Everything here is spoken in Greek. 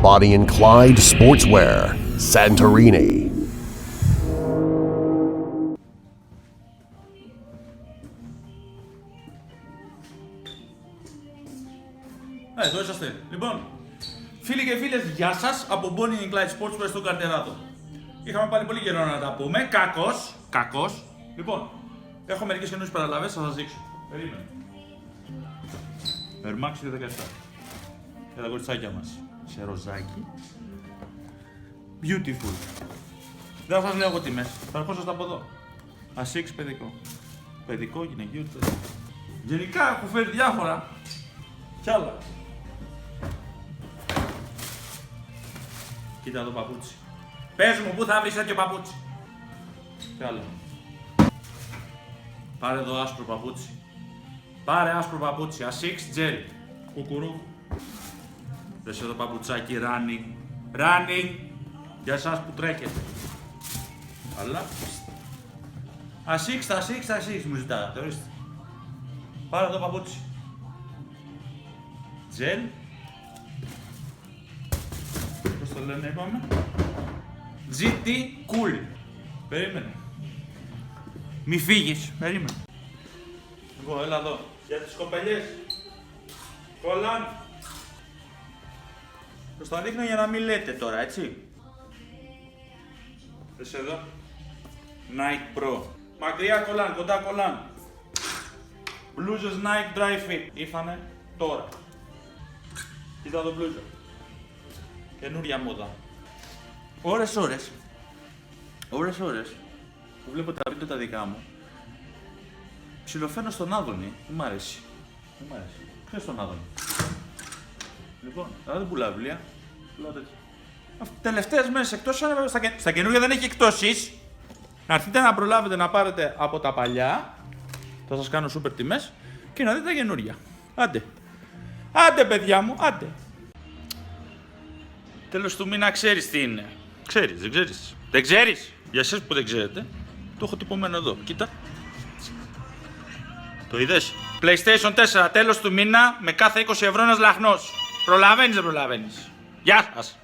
Bonnie and Clyde Sportswear, Santorini. Εδώ είσαστε. Λοιπόν, φίλοι και φίλες, γεια σας από Bonnie and Clyde Sportswear στο Καρτεράδο. Είχαμε πάλι πολύ καιρό να τα πούμε. Κακός. Λοιπόν, έχω μερικές καινούριες παραλαβές, θα σας δείξω. Περίμενε. Air Max 17. Και τα κοριτσάκια μας. Σε ροζάκι. Beautiful. Δεν θα σας λέω εγώ τιμές. Θα ερχόσαστε από εδώ. ASICS παιδικό. Παιδικό, γυναικείο, παιδικό. Γενικά έχω φέρει διάφορα. Κι άλλα. Κοίτα εδώ παπούτσι. Πες μου πού θα βρεις τέτοιο παπούτσι. Κι άλλο. Πάρε εδώ άσπρο παπούτσι. Πάρε άσπρο παπούτσι. ASICS gel. Κουκουρού. Δες εδώ παπουτσάκι running. Για εσάς που τρέχετε. Αλλά. ASICS μου ζητάτε, ορίστε. Πάρε εδώ παπούτσι. Gel. Πώς το λένε είπαμε. GT Cool. Περίμενε. Μη φύγεις. Περίμενε. Λοιπόν, έλα εδώ. Για τις κοπελιές. Κολλάν. Σας τα δείχνω για να μην λέτε τώρα, έτσι. Δες εδώ. Nike Pro. Μακριά κολλάν, κοντά κολλάν. Μπλούζες Nike Dry Fit. Ήρθανε τώρα. Κοίτα το μπλούζο. Καινούρια μόδα. Ώρες που βλέπω τα βίντεο τα δικά μου. Ψιλοφαίνω στον Άδωνη. Δεν μ' αρέσει. Ποιος στον Άδωνη. Λοιπόν, δεν πουλάω βιβλία. Πουλάω τέτοια. Τελευταίες μέρες εκτός, στα καινούργια δεν έχει εκτόσεις. Να έρθετε να προλάβετε να πάρετε από τα παλιά. Θα σας κάνω σούπερ τιμές και να δείτε τα καινούργια. Άντε παιδιά μου, άντε. Τέλος του μήνα ξέρεις τι είναι. Ξέρεις, δεν ξέρεις. Δεν ξέρεις. Για εσάς που δεν ξέρετε, το έχω τυπωμένο εδώ. Κοίτα. Το είδες. PlayStation 4 τέλος του μήνα με κάθε 20 ευρώ ένας λαχνός. Προλαβαίνεις, δεν προλαβαίνεις. Γεια σας.